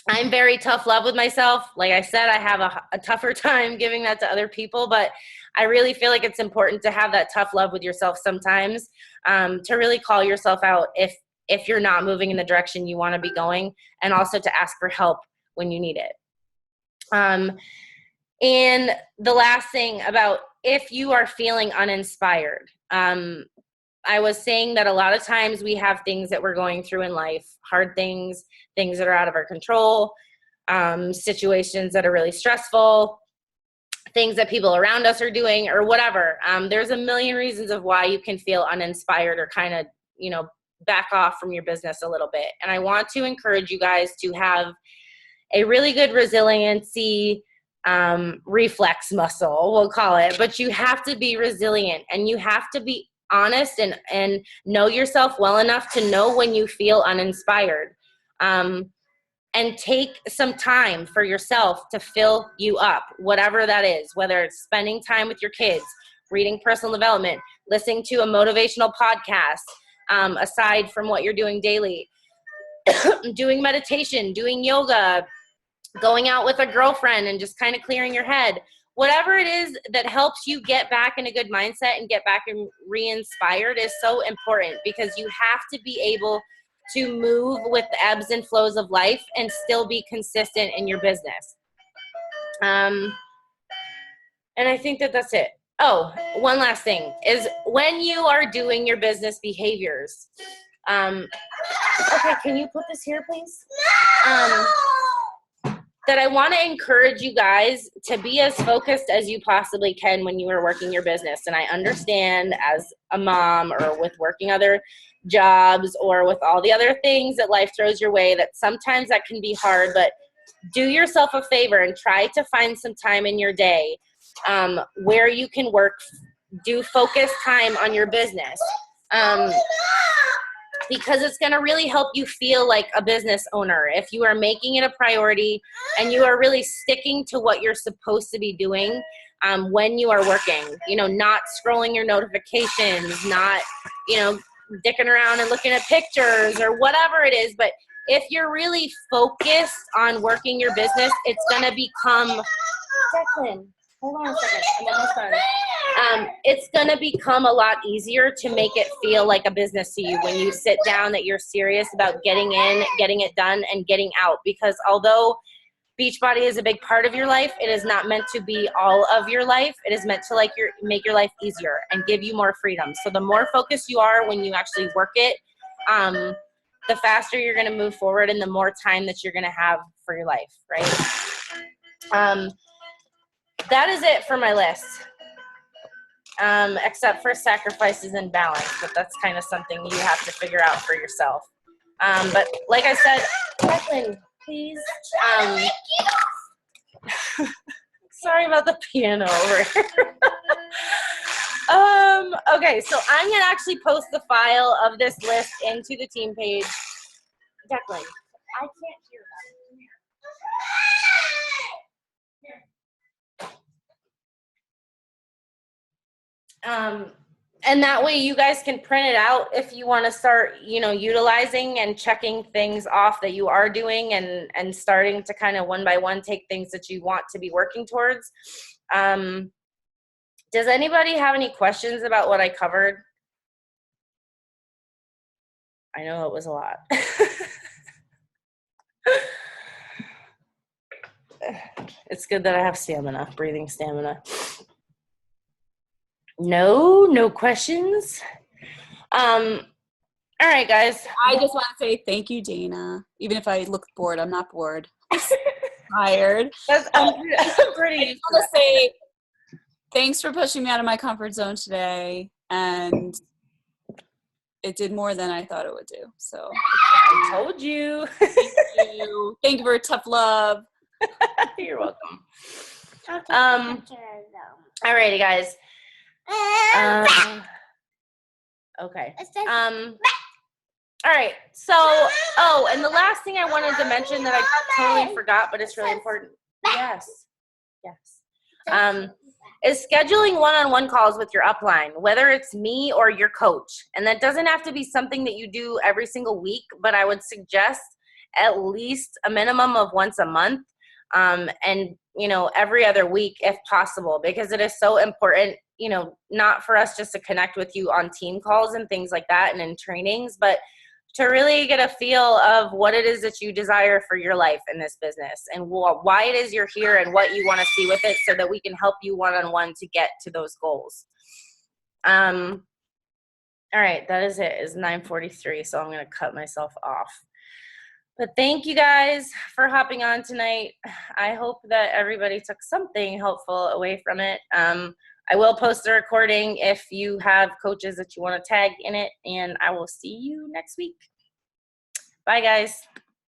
I'm very tough love with myself. Like I said, I have a tougher time giving that to other people, but I really feel like it's important to have that tough love with yourself sometimes, to really call yourself out if you're not moving in the direction you want to be going, and also to ask for help when you need it. And the last thing about if you are feeling uninspired, I was saying that a lot of times we have things that we're going through in life, hard things, things that are out of our control, situations that are really stressful, things that people around us are doing, or whatever. There's a million reasons of why you can feel uninspired or kind of, you know, back off from your business a little bit. And I want to encourage you guys to have a really good resiliency reflex muscle, we'll call it. But you have to be resilient, and you have to be honest and know yourself well enough to know when you feel uninspired, and take some time for yourself to fill you up, whatever that is, whether it's spending time with your kids, reading personal development, listening to a motivational podcast, aside from what you're doing daily, doing meditation, doing yoga, going out with a girlfriend and just kind of clearing your head. Whatever it is that helps you get back in a good mindset and get back and re-inspired is so important, because you have to be able to move with the ebbs and flows of life and still be consistent in your business. And I think that that's it. Oh, one last thing is when you are doing your business behaviors. Okay, can you put this here, please? That I want to encourage you guys to be as focused as you possibly can when you are working your business. And I understand as a mom, or with working other jobs, or with all the other things that life throws your way, that sometimes that can be hard, but do yourself a favor and try to find some time in your day where you can work, do focus time on your business. Because it's going to really help you feel like a business owner. If you are making it a priority and you are really sticking to what you're supposed to be doing when you are working, you know, not scrolling your notifications, not, you know, dicking around and looking at pictures or whatever it is. But if you're really focused on working your business, it's going to become, Declan, hold on a second, I'm almost done. It's going to become a lot easier to make it feel like a business to you when you sit down, that you're serious about getting in, getting it done, and getting out. Because although Beachbody is a big part of your life, it is not meant to be all of your life. It is meant to make your life easier and give you more freedom. So the more focused you are when you actually work it, the faster you're going to move forward and the more time that you're going to have for your life, right? That is it for my list. Except for sacrifices and balance, but that's kind of something you have to figure out for yourself. But like I said, Declan, please. Sorry about the piano over here. Okay, so I'm gonna actually post the file of this list into the team page. Declan, I can't hear that. And that way you guys can print it out if you want to start, utilizing and checking things off that you are doing and starting to kind of one by one take things that you want to be working towards. Does anybody have any questions about what I covered? I know it was a lot. It's good that I have stamina, breathing stamina. No questions. All right, guys. I just want to say thank you, Dana. Even if I look bored, I'm not bored. I'm tired. I'm pretty. I just want to say thanks for pushing me out of my comfort zone today, and it did more than I thought it would do. So I told you. Thank you for tough love. You're welcome. All righty, guys. Okay. All right. So, and the last thing I wanted to mention that I totally forgot, but it's really important. Yes. Is scheduling one-on-one calls with your upline, whether it's me or your coach. And that doesn't have to be something that you do every single week, but I would suggest at least a minimum of once a month. And every other week if possible, because it is so important, not for us just to connect with you on team calls and things like that and in trainings, but to really get a feel of what it is that you desire for your life in this business and why it is you're here and what you want to see with it so that we can help you one-on-one to get to those goals. All right, that is it. It's 9:43, so I'm going to cut myself off. But thank you guys for hopping on tonight. I hope that everybody took something helpful away from it. I will post the recording if you have coaches that you want to tag in it, and I will see you next week. Bye, guys.